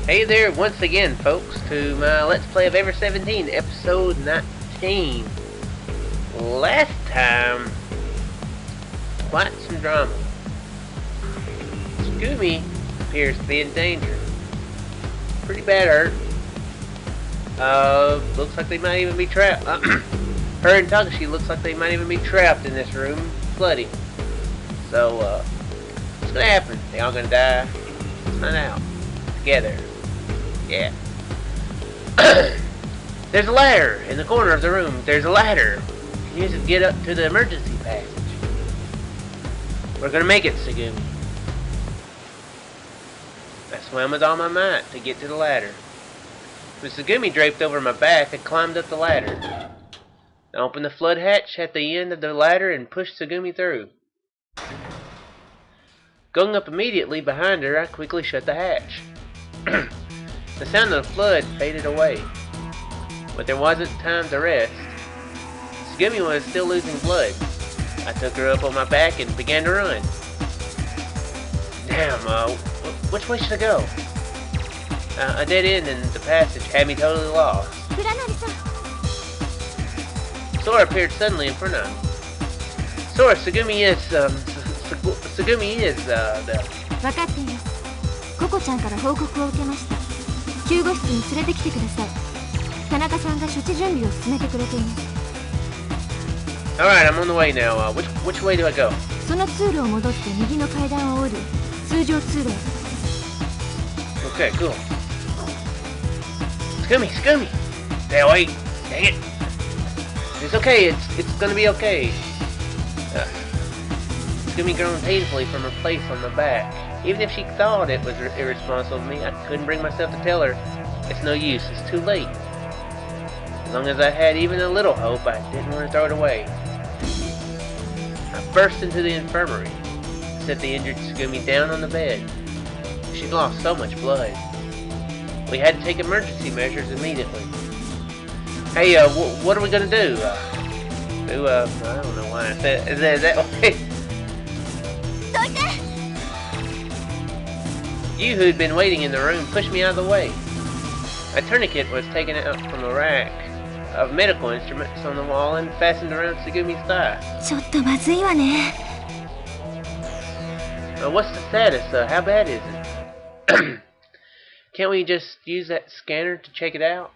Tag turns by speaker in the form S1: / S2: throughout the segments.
S1: Hey there once again, folks, to my Let's Play of Ever17, episode 19. Last time, quite some drama. Tsugumi appears to be in danger. Pretty bad hurt. Looks like they might even be trapped. Her and Takashi looks like they might even be trapped in this room, flooding. So, what's gonna happen? They all gonna die? Let's find out. Together. Yeah. There's a ladder in the corner of the room. There's a ladder. You can use it to get up to the emergency passage. We're gonna make it, Tsugumi. I swam with all my might to get to the ladder. With Tsugumi draped over my back, I climbed up the ladder. I opened the flood hatch at the end of the ladder and pushed Tsugumi through. Going up immediately behind her, I quickly shut the hatch. The sound of the flood faded away, but there wasn't time to rest. Tsugumi was still losing blood. I took her up on my back and began to run. Damn, which way should I go? A dead end in the passage had me totally lost. Sora appeared suddenly in front of me. Sora, Tsugumi is the...
S2: 分かっています。ココちゃんから報告を受けました。救護室に連れてきてください。田中さんが処置準備を進めてくれています。
S1: Alright, I'm on the way now. Which way do I go?
S2: その通路を戻って右の階段を降り、通常通路へ。
S1: Okay, cool. Tsugumi! Stay away! Dang it! It's okay. It's gonna be okay. Tsugumi groaned painfully from her place on my back. Even if she thought it was irresponsible of me, I couldn't bring myself to tell her it's no use, it's too late. As long as I had even a little hope, I didn't want to throw it away. I burst into the infirmary, set the injured Tsugumi down on the bed. She'd lost so much blood. We had to take emergency measures immediately. Hey, what are we gonna do? I don't know why I said is that way. You, who'd been waiting in the room, pushed me out of the way. A tourniquet was taken out from a rack of medical instruments on the wall and fastened around Tsugumi's thigh. What's the status? How bad is it? Can't we just use that scanner to check it out?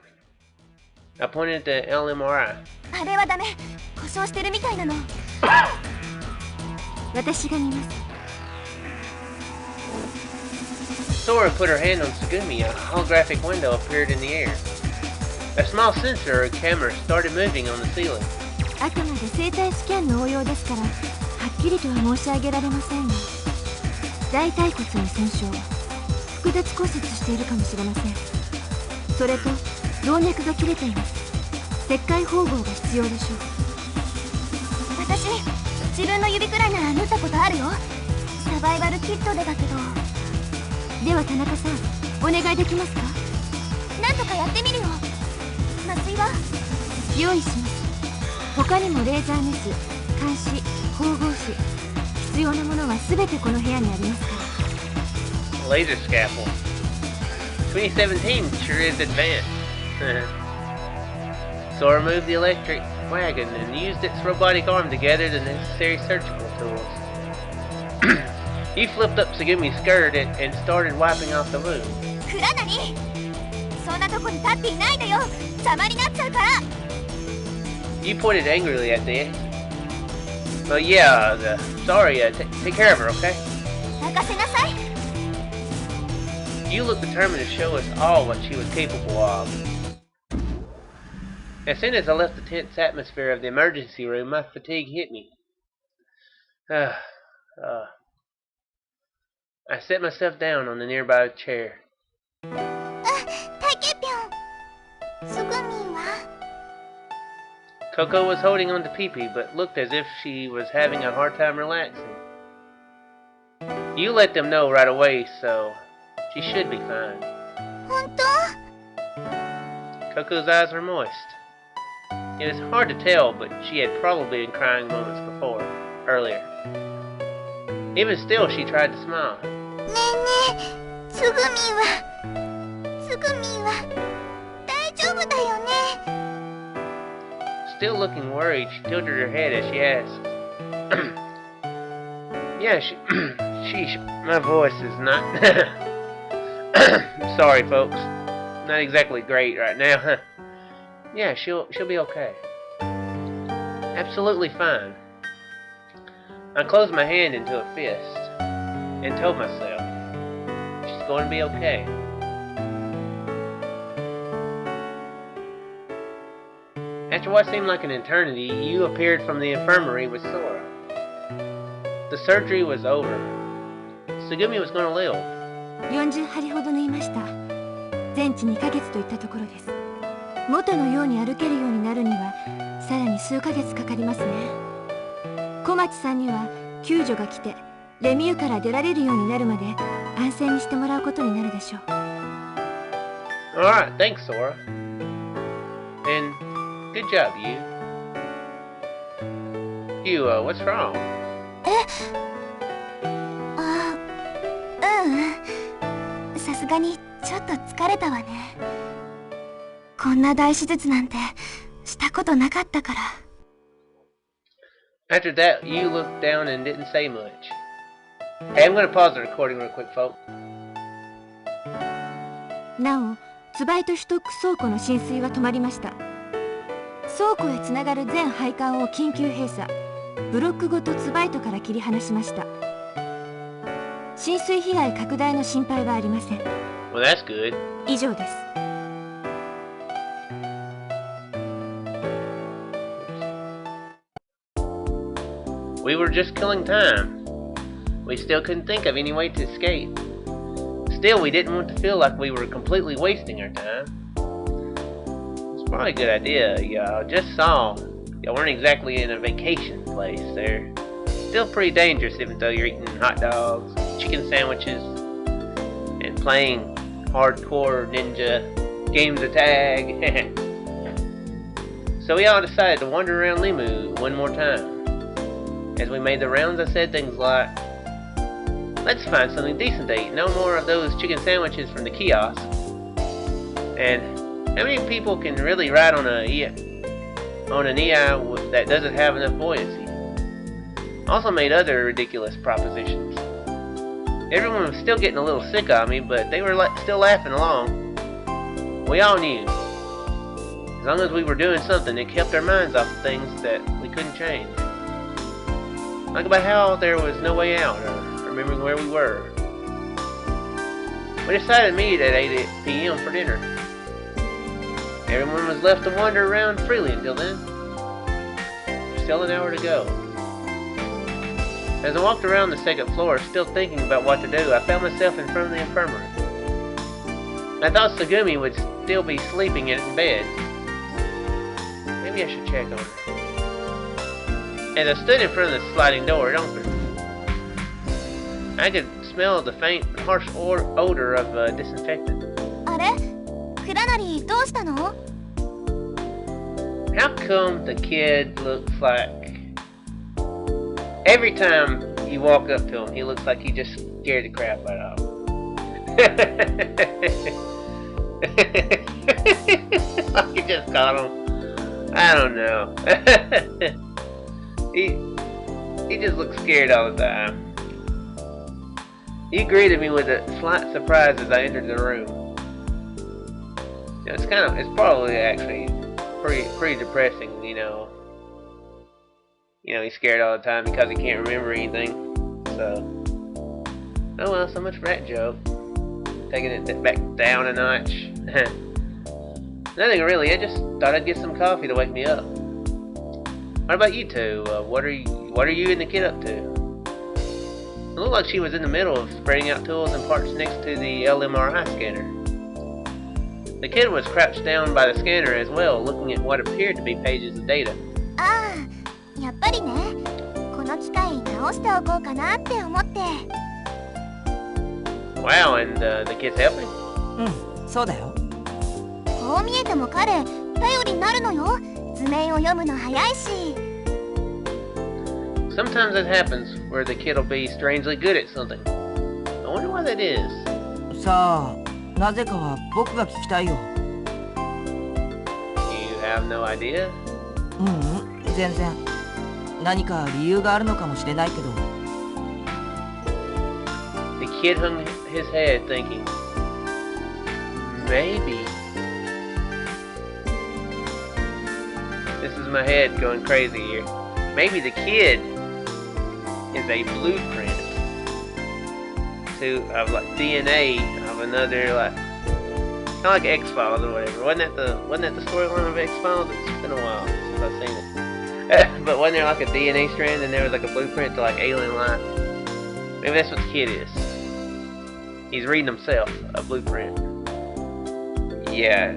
S1: I pointed at the LMRI. Sora put her hand on Tsugumi. A holographic window appeared in the air. A small sensor or camera started moving on the ceiling. Laser scaffold. 2017 sure is advanced. Sora moved the electric wagon and used its robotic arm to gather the necessary surgical tools. He flipped up Tsugumi's skirt and started wiping off the wound. You pointed angrily at the exit. Well, yeah, sorry, take care of her, okay? You looked determined to show us all what she was capable of. As soon as I left the tense atmosphere of the emergency room, my fatigue hit me. I set myself down on the nearby chair. Coco was holding on to Pee-Pee, but looked as if she was having a hard time relaxing. You let them know right away, so she should be fine. Coco's eyes were moist. It was hard to tell, but she had probably been crying moments earlier. Even still, she tried to smile. Still looking worried, she tilted her head as she asked. Yeah, sheesh, my voice is not... Sorry, folks. Not exactly great right now. Yeah, she'll be okay. Absolutely fine. I closed my hand into a fist and told myself, she's going to be okay. After what seemed like an eternity, you appeared from the infirmary with Sora. The surgery was over. Tsugumi was going to live.
S2: 40針ほど縫いました。全治2ヶ月といったところです。元のように歩けるようになるにはさらに数ヶ月かかりますね。小町さんには救助が来てレミューから出られるようになるまで安静にしてもらうことになるでしょう。
S1: Alright, thanks, Sora. And good job, you. What's wrong?
S2: さすがにちょっと疲れたわね。こんな大手術なんてしたことなかったから。
S1: After that, you looked down and didn't say much. Hey, I'm going to pause the recording real quick, folks.
S2: なお、ツバイトシュトック倉庫の浸水は止まりました。倉庫へつながる全配管を緊急閉鎖。ブロックごとツバイトから切り離しました。浸水被害拡大の心配はありません。
S1: Well, that's good.
S2: 以上です。
S1: We were just killing time. We still couldn't think of any way to escape. Still, we didn't want to feel like we were completely wasting our time. It's probably a good idea, y'all. Just saw. Y'all weren't exactly in a vacation place there. Still pretty dangerous even though you're eating hot dogs, chicken sandwiches, and playing hardcore ninja games of tag. So we all decided to wander around LeMU one more time. As we made the rounds, I said things like, let's find something decent to eat. No more of those chicken sandwiches from the kiosk. And how many people can really ride on an EI that doesn't have enough buoyancy? Also made other ridiculous propositions. Everyone was still getting a little sick of me, but they were still laughing along. We all knew, as long as we were doing something, it kept our minds off of things that we couldn't change. Like about how there was no way out, or remembering where we were. We decided to meet at 8 p.m. for dinner. Everyone was left to wander around freely until then. There's still an hour to go. As I walked around the second floor, still thinking about what to do, I found myself in front of the infirmary. I thought Tsugumi would still be sleeping in bed. Maybe I should check on her. As I stood in front of the sliding door, it opened. I could smell the faint, harsh odor of disinfectant.
S2: あれ？クラナリ、どうしたの？
S1: How come the kid looks like... Every time you walk up to him, he looks like he just scared the crap out of him. Like you just caught him. I don't know. He just looks scared all the time. He greeted me with a slight surprise as I entered the room. You know, it's probably actually pretty depressing, you know. You know, he's scared all the time because he can't remember anything. So, oh well, so much for that joke. Taking it back down a notch. Nothing really, I just thought I'd get some coffee to wake me up. What about you two? What are you and the kid up to? It looked like she was in the middle of spreading out tools and parts next to the LMRI scanner. The kid was crouched down by the scanner as well, looking at what appeared to be pages of data.
S2: ああ、やっぱりね。この機械直しておこうかなって思って。
S1: Wow, and the kid's helping?
S3: そうだよ。
S2: こう見えても彼、頼りになるのよ。図面を読むの早いし。
S1: Sometimes it happens where the kid will be strangely good at something. I wonder why that is.
S3: さあ、なぜかは僕が聞きたいよ。
S1: You have no idea?
S3: 全然。何か理由があるのかもしれないけど。
S1: The kid hung his head, thinking, maybe. This is my head going crazy here. Maybe the kid is a blueprint of like DNA of another, like kind of like X-Files or whatever. Wasn't that the storyline of X-Files? It's been a while since I've seen it. But wasn't there like a DNA strand and there was like a blueprint to like alien life? Maybe that's what the kid is. He's reading himself a blueprint. Yeah,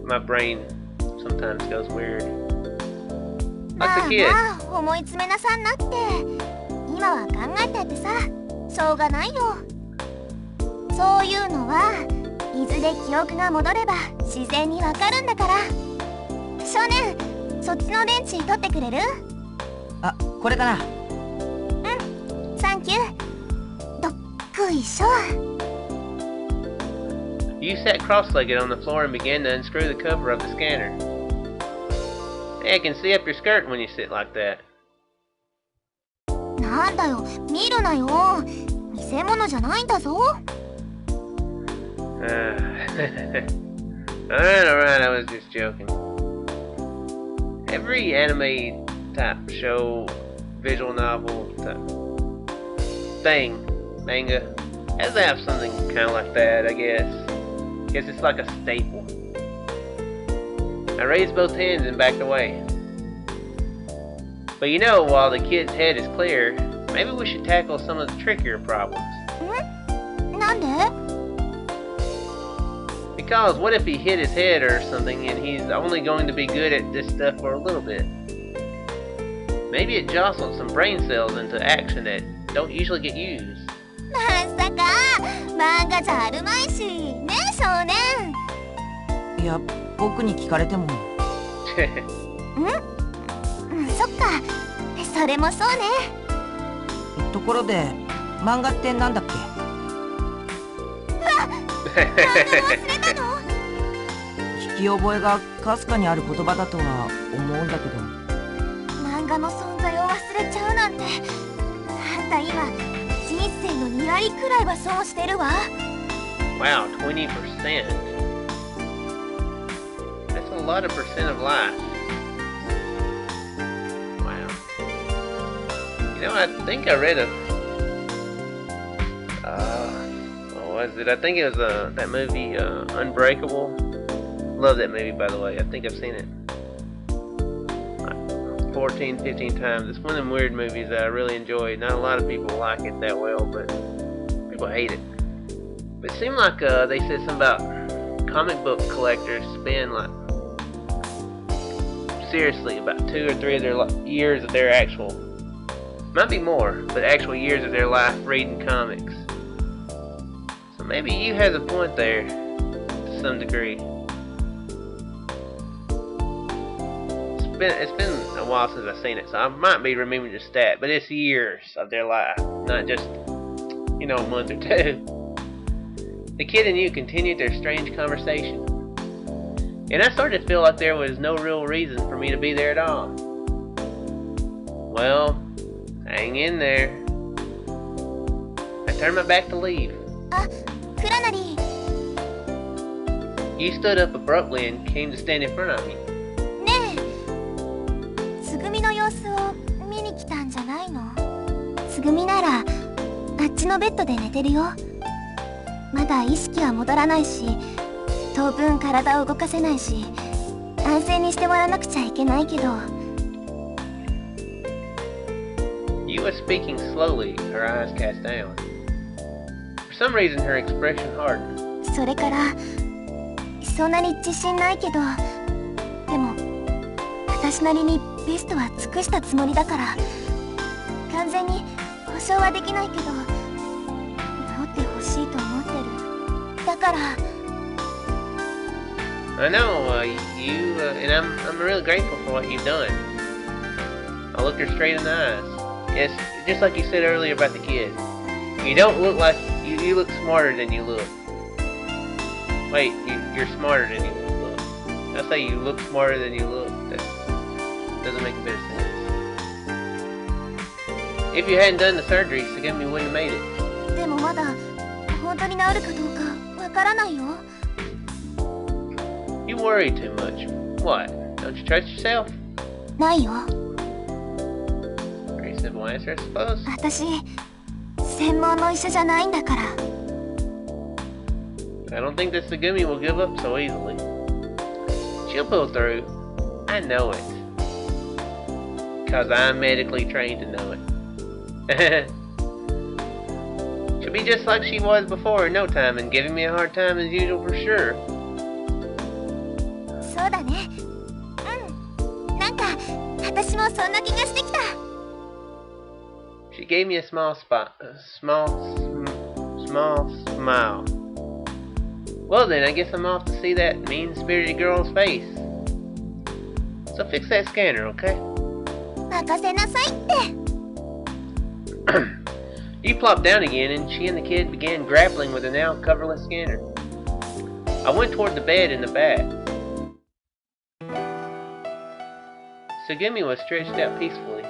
S1: my brain sometimes goes weird. Like the kid.
S2: 思い詰めなさんなって。今は考えたってさ、しょうがないよ。そういうのはいずれ記憶が戻れば自然にわかるんだから。少年、そっちの電池取ってくれる？
S3: あ、これかな。
S2: サンキュー。どっこいしょ。
S1: You sat cross-legged on the floor and began to unscrew the cover of the scanner. Hey, I can see up your skirt when you sit like that.
S2: なんだよ、見るなよ。見せ物じゃないんだぞ。
S1: Alright, I was just joking. Every anime type show, visual novel type thing, manga, has to have something kind of like that, I guess. Guess it's like a staple. I raised both hands and backed away. But you know, while the kid's head is clear, maybe we should tackle some of the trickier problems.
S2: なんで？
S1: Because what if he hit his head or something and he's only going to be good at this stuff for a little bit? Maybe it jostled some brain cells into action that don't usually get used.
S2: まさか、漫画じゃあるまいし、ねえ少年。
S3: いや、僕に聞かれても。
S2: そっか、それもそうね。
S3: ところで、漫画ってなんだっけ？
S2: 漫画忘れたの？
S3: 聞き覚えがかすかにある言葉だとは思うんだけど。
S2: 漫画の存在を忘れちゃうなんて、あんた今人生の2割くらいは損してるわ。
S1: Wow, 20%. That's a lot of percent of life. Wow. You know, I think I read what was it? I think it was that movie, Unbreakable. Love that movie, by the way. I think I've seen it like 14, 15 times. It's one of them weird movies that I really enjoy. Not a lot of people like it that well, but people hate it. But it seemed like they said something about comic book collectors spend like seriously about 2 or 3 of their years of their actual, might be more, but actual years of their life reading comics. So maybe you have a point there to some degree. It's been a while since I've seen it, so I might be remembering the stat, but it's years of their life, not just, you know, a month or 2. The kid and you continued their strange conversation, and I started to feel like there was no real reason for me to be there at all. Well, hang in there. I turned my back to leave. You stood up abruptly and came to stand in front of me.
S2: ねえ、つぐみの様子を見に来たんじゃないの？つぐみならあっちのベッドで寝てるよ。まだ意識は戻らないし、当分体を動かせないし、安静にしてもらわなくちゃいけないけど。
S1: You were speaking slowly, her eyes cast down. For some reason, her expression hardened.
S2: それから、そんなに自信ないけど、でも私なりにベストは尽くしたつもりだから、完全に保証はできないけど、治ってほしいと思ってる。だから。
S1: I know, you, and I'm really grateful for what you've done. I looked her straight in the eyes. Yes, just like you said earlier about the kid. You don't look like, you look smarter than you look. Wait, you're smarter than you look. I say you look smarter than you look. That doesn't make a bit of sense. If you hadn't done the surgery, Tsugumi wouldn't have made it.
S2: でもまだ本当に治るかどうかわからないよ。
S1: You worry too much. What? Don't you trust yourself?
S2: ないよ。
S1: Very simple answer, I suppose.
S2: 私専門の医者じゃないんだから。
S1: I don't think that Tsugumi will give up so easily. She'll pull through. I know it. Because I'm medically trained to know it. She'll be just like she was before in no time and giving me a hard time as usual for sure.
S2: そうだね。うん。なんか私もそんな気がしてきた。
S1: She gave me a small smile. Well then, I guess I'm off to see that mean-spirited girl's face. So fix that scanner, okay?
S2: 任せなさいって。
S1: You plopped down again, and she and the kid began grappling with the now coverless scanner. I went toward the bed in the back. Tsugumi was stretched out peacefully.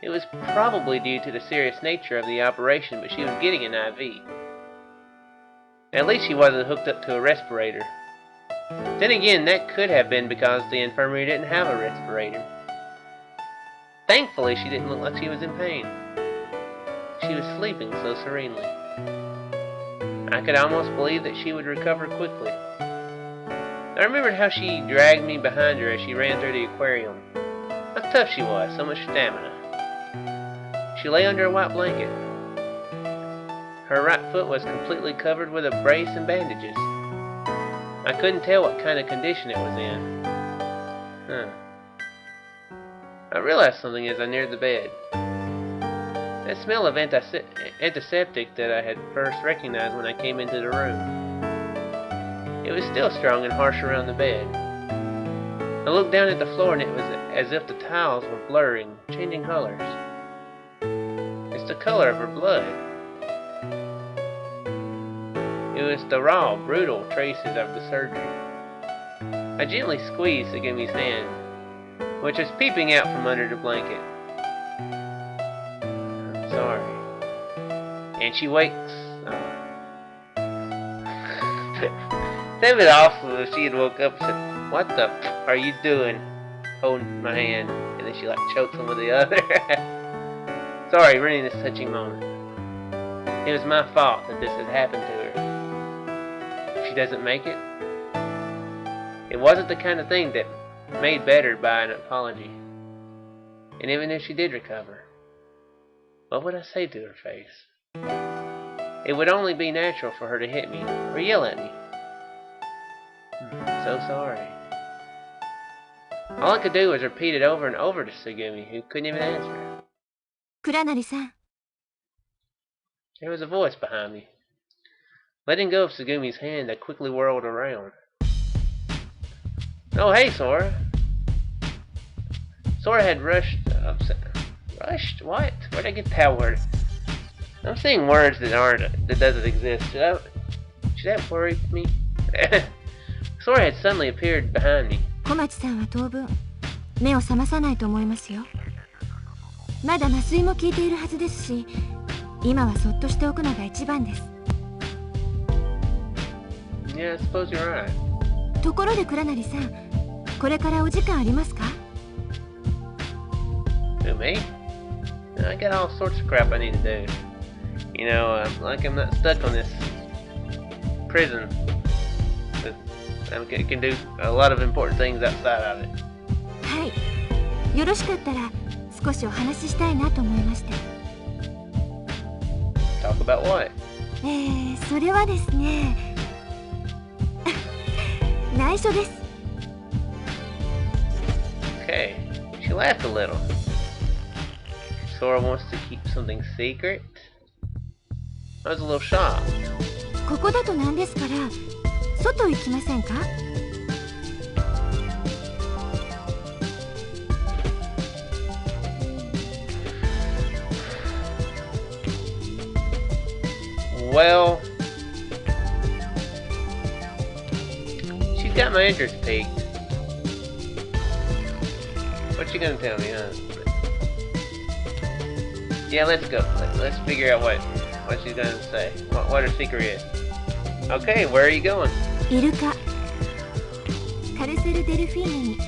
S1: It was probably due to the serious nature of the operation, but she was getting an IV. At least she wasn't hooked up to a respirator. Then again, that could have been because the infirmary didn't have a respirator. Thankfully, she didn't look like she was in pain. She was sleeping so serenely. I could almost believe that she would recover quickly. I remembered how she dragged me behind her as she ran through the aquarium. How tough she was, so much stamina. She lay under a white blanket. Her right foot was completely covered with a brace and bandages. I couldn't tell what kind of condition it was in. I realized something as I neared the bed. That smell of antiseptic that I had first recognized when I came into the room. It was still strong and harsh around the bed. I looked down at the floor and it was as if the tiles were blurring, changing colors. It's the color of her blood. It was the raw, brutal traces of the surgery. I gently squeezed Tsugumi's hand, which was peeping out from under the blanket. I'm sorry. And she wakes. That'd been awful if she had woke up and said, "What the are you doing?" Holding my hand, and then she like chokes him with the other. Sorry, really this touching moment. It was my fault that this had happened to her. If she doesn't make it, it wasn't the kind of thing that made better by an apology. And even if she did recover, what would I say to her face? It would only be natural for her to hit me or yell at me. I'm so sorry. All I could do was repeat it over and over to Tsugumi, who couldn't even answer.
S2: 倉成さん。
S1: There was a voice behind me. Letting go of Tsugumi's hand, I quickly whirled around. Oh, hey, Sora. Sora had rushed... rushed? What? Where'd I get that word? I'm seeing words that doesn't exist. Should that worry me? Sora had suddenly appeared behind me.
S2: 小町さんは当分目を覚まさないと思いますよ。まだ麻酔も効いているはずですし、今はそっとしておくのが一番です。
S1: Yeah, I suppose you're right.
S2: ところで倉成さん、これからお時間ありますか？
S1: Who, me? I got all sorts of crap I need to do. You know, like I'm not stuck on this prison. I can do a lot of important things outside of it.
S2: はい。よろしかったら少しお話ししたいなと思いまして。
S1: Talk about what?
S2: それはですね。内緒です。
S1: Okay, she laughed a little. Sora wants to keep something secret? I was a little shocked.
S2: ここだとなんですから、外行きませんか？
S1: Well, She's got my interest piqued. What you gonna tell me, huh? Yeah, let's go. Let's figure out what she's gonna say. What her secret is. Okay, where are you going?
S2: イルカカルセルデルフィーヌに。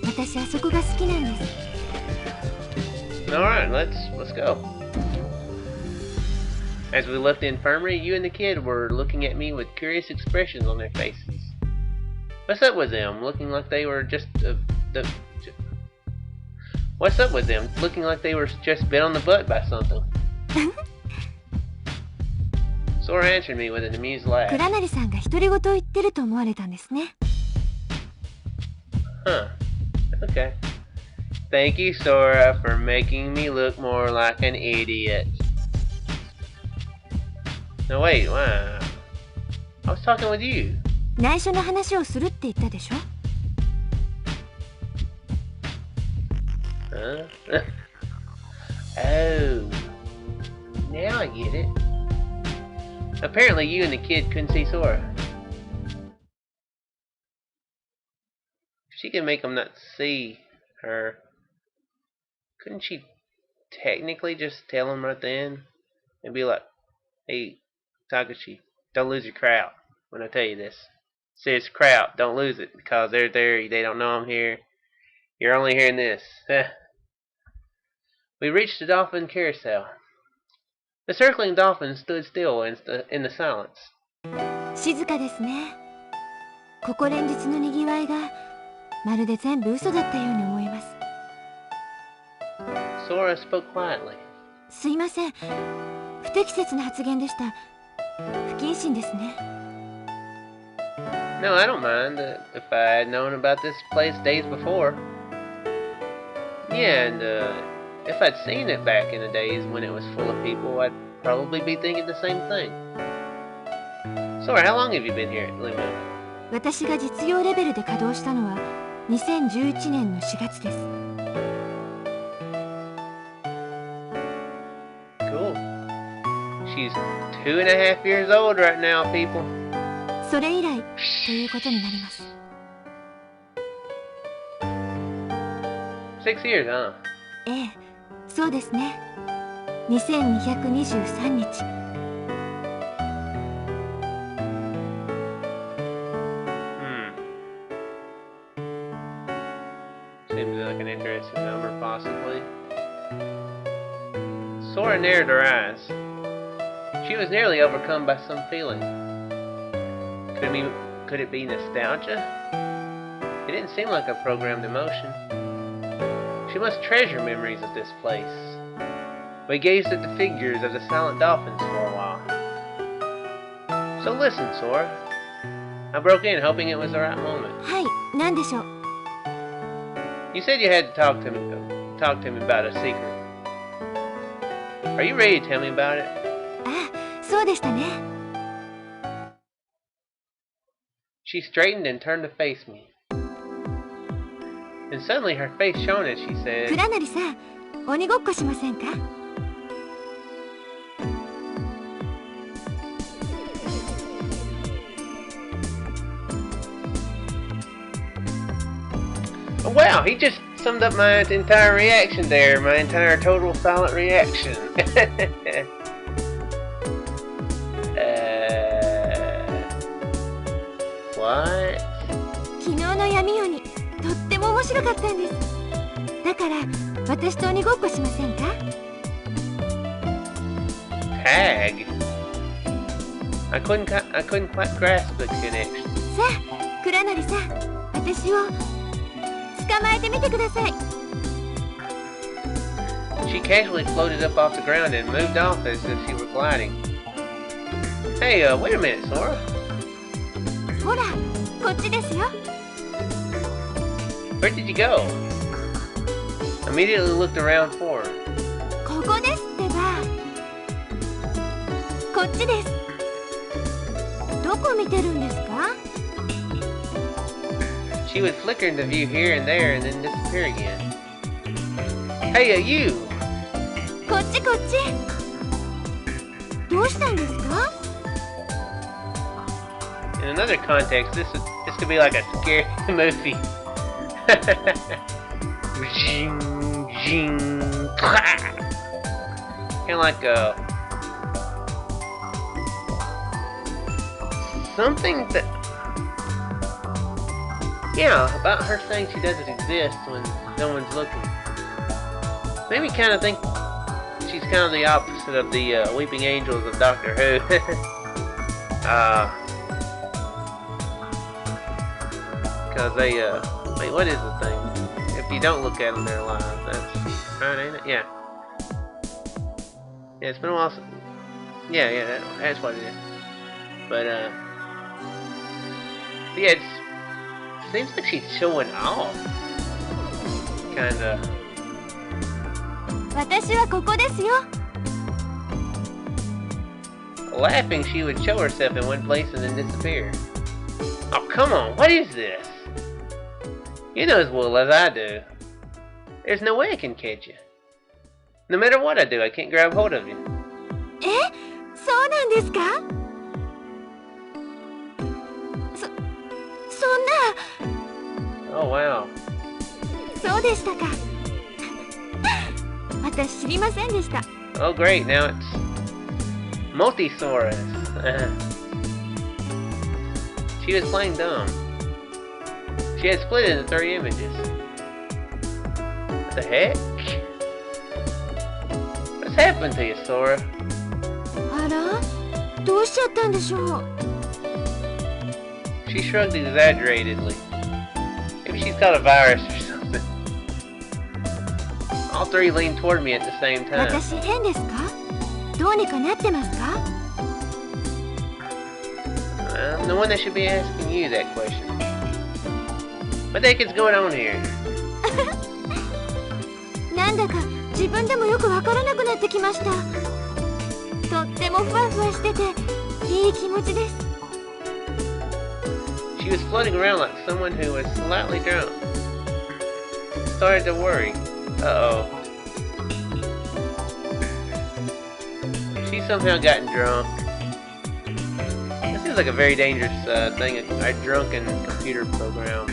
S2: 私あそこが好きなんです。
S1: Alright, let's go. As we left the infirmary, you and the kid were looking at me with curious expressions on their faces. What's up with them? Looking like they were just What's up with them? Looking like they were just bit on the butt by something. Sora answered me with an amused laugh.
S2: 倉成さんが独り言を言ってると思われたんですね。
S1: Huh. Okay. Thank you, Sora, for making me look more like an idiot. No, wait, wow. I was talking with you.
S2: 内緒の話をするって言ったでしょ。
S1: Huh? Oh. Now I get it. Apparently you and the kid couldn't see Sora. If she can make them not see her, couldn't she technically just tell him right then and be like, hey, Takashi, don't lose your crowd when I tell you this. Serious crowd, don't lose it because they're there, they don't know I'm here. You're only hearing this. We reached the dolphin carousel. The circling dolphin stood still in the silence.
S2: 静かですね。ここ連日のにぎわいがまるで全部嘘だったように思います。
S1: Sora spoke quietly.
S2: すいません。不適切な発言でした。不謹慎ですね。
S1: No, I don't mind if I had known about this place days before. Yeah, and if I'd seen it back in the days when it was full of people, I'd probably be thinking the same thing. Sora, how long have you been here at LeMU?
S2: 私が実用レベルで稼働したのは2011年の4月です。
S1: Cool. She's 2.5 years old right now, people.
S2: それ以来ということになります。
S1: 6 years, huh?
S2: ええ、そうですね。2223日。
S1: Seems like an interesting number, possibly. Sora narrowed her eyes. She was nearly overcome by some feeling. Could it be nostalgia? It didn't seem like a programmed emotion. She must treasure memories of this place. We gazed at the figures of the silent dolphins for a while. So listen, Sora. I broke in hoping it was the right moment.
S2: はい、何でしょう。
S1: You said you had to talk to me about a secret. Are you ready to tell me about it?
S2: あ、そうでしたね。
S1: She straightened and turned to face me. And suddenly her face shone as she said,
S2: 倉成さん、鬼ごっこしませんか？
S1: Oh, wow, he just summed up my entire reaction there, my entire total silent reaction. What?
S2: 昨日の闇夜にとっても面白かったんです。だから私と鬼ごっこしませんか？
S1: Tag? I couldn't quite grasp the connection.
S2: さあ、倉成さん、私を捕まえてみてください。
S1: She casually floated up off the ground and moved off as if she were gliding. Hey, wait a minute, Sora.
S2: ほら、こっちですよ。
S1: Where did you go? I immediately looked around for her.
S2: ここですってば。こっちです。どこ見てるんですか？
S1: She would flicker into view here and there and then disappear again. Hey, you!
S2: こっちこっち。どうしたんですか？
S1: in another context, this could be like a scary movie. Kind of like something that, yeah, about her saying she doesn't exist when no one's looking. Made me kind of think she's kind of the opposite of the weeping angels of Doctor Who. Because they, wait, what is the thing? If you don't look at them, they're alive. That's right, ain't it? Yeah. Yeah, it's been a while since, yeah, that's what it is. But, yeah, it seems like she's showing off. Kinda.
S2: 私はここですよ
S1: Laughing, she would show herself in one place and then disappear. Oh, come on, what is this? You know as well as I do. There's no way I can catch you. No matter what I do, I can't grab hold of you.
S2: え、そうなんですかそんな
S1: Oh, wow.
S2: そうでしたか私知りませんでした
S1: Oh, great, now it's Multisaurus. She was playing dumb. She had split into 3 images. What the heck? What's happened to you, Sora?
S2: あらどうしちゃったんでしょう
S1: She shrugged exaggeratedly. Maybe she's got a virus or something. All 3 leaned toward me at the same time.
S2: 私変ですかどうにかなってますか
S1: I'm the one that should be asking you that question. What the heck is going on here?
S2: なんだか自分でもよくわからなくなってきましたとってもふわふわしてていい気持ちです
S1: She was floating around like someone who was slightly drunk. Started to worry. Uh-oh. She's somehow gotten drunk. This seems like a very dangerous thing, a drunken computer program.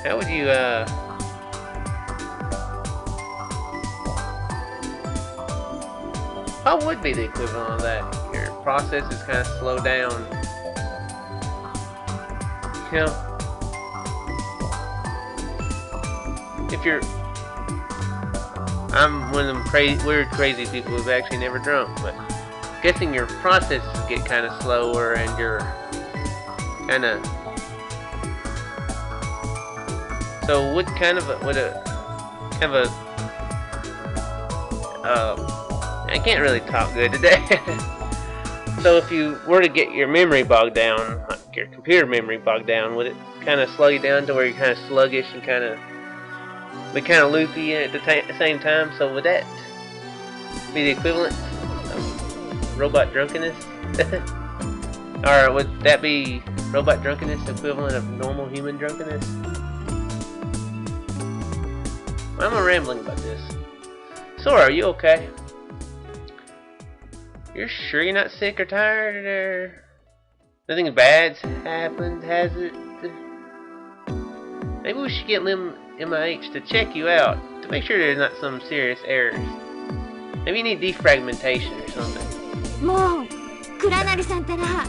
S1: How would you, what would be the equivalent of that? Your processes kind of slow down. You know? If you're... I'm one of them weird, crazy people who've actually never drunk, but guessing your processes get kind of slower and you're kind of... So what kind of a... I can't really talk good today. So if you were to get your memory bogged down, like your computer memory bogged down, would it kind of slow you down to where you're kind of sluggish and kind of be kind of loopy at the same time? So would that be the equivalent of robot drunkenness? Or would that be robot drunkenness equivalent of normal human drunkenness? Why am I rambling about this? Sora, are you okay? You're sure you're not sick or tired or nothing bad's happened, has it? Maybe we should get LeMU to check you out to make sure there's not some serious errors. Maybe you need defragmentation or something.
S2: もう倉成さんったら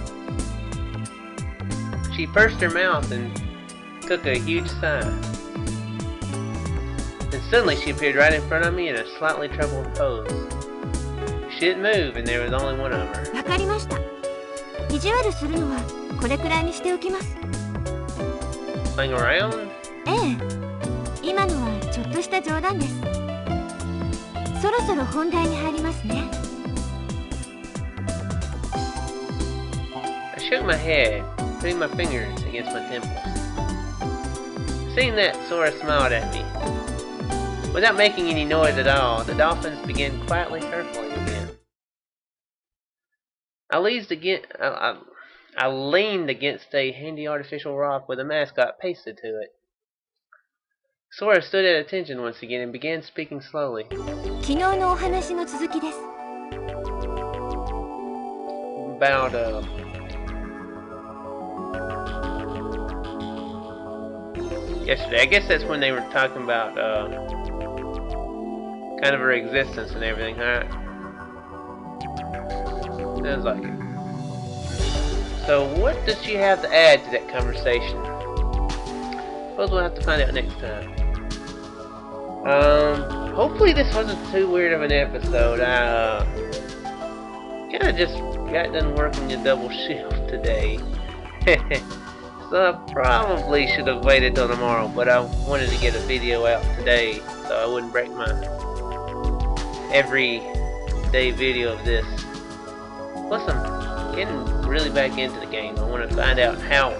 S1: She pursed her mouth and took a huge sigh. And suddenly she appeared right in front of me in a slightly troubled pose. She didn't move, and there was only one of her.
S2: わかりました意地悪するのはこれくらいにしておきます
S1: Playing around?
S2: ええ今のはちょっとした冗談ですそろそろ本題に入りますね
S1: I shook my head, putting my fingers against my temples. Seeing that, Sora smiled at me. Without making any noise at all, the dolphins began quietly circling again. I leaned against a handy artificial rock with a mascot pasted to it. Sora stood at attention once again and began speaking slowly.
S2: 昨日のお話の続きです
S1: About, yesterday. I guess that's when they were talking about kind of her existence and everything, huh? Sounds like it. So what does she have to add to that conversation? Suppose we'll have to find out next time. Hopefully this wasn't too weird of an episode. I kind of just got done working a double shift today. So I probably should have waited till tomorrow, but I wanted to get a video out today so I wouldn't break my everyday video of this. Plus I'm getting really back into the game. I want to find out how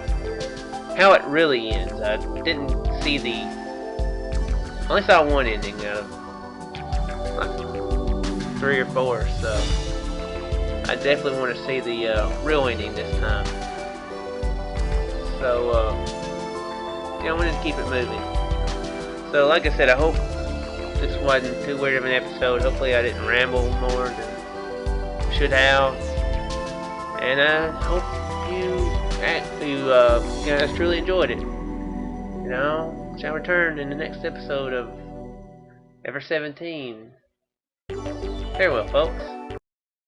S1: it really ends. I didn't see I only saw one ending out of like 3 or 4, so I definitely want to see the real ending this time. So yeah, I wanted to keep it moving. So like I said, I hope this wasn't too weird of an episode. Hopefully I didn't ramble more than I should have. And I hope you guys truly enjoyed it. You know, shall return in the next episode of Ever17. Farewell, folks.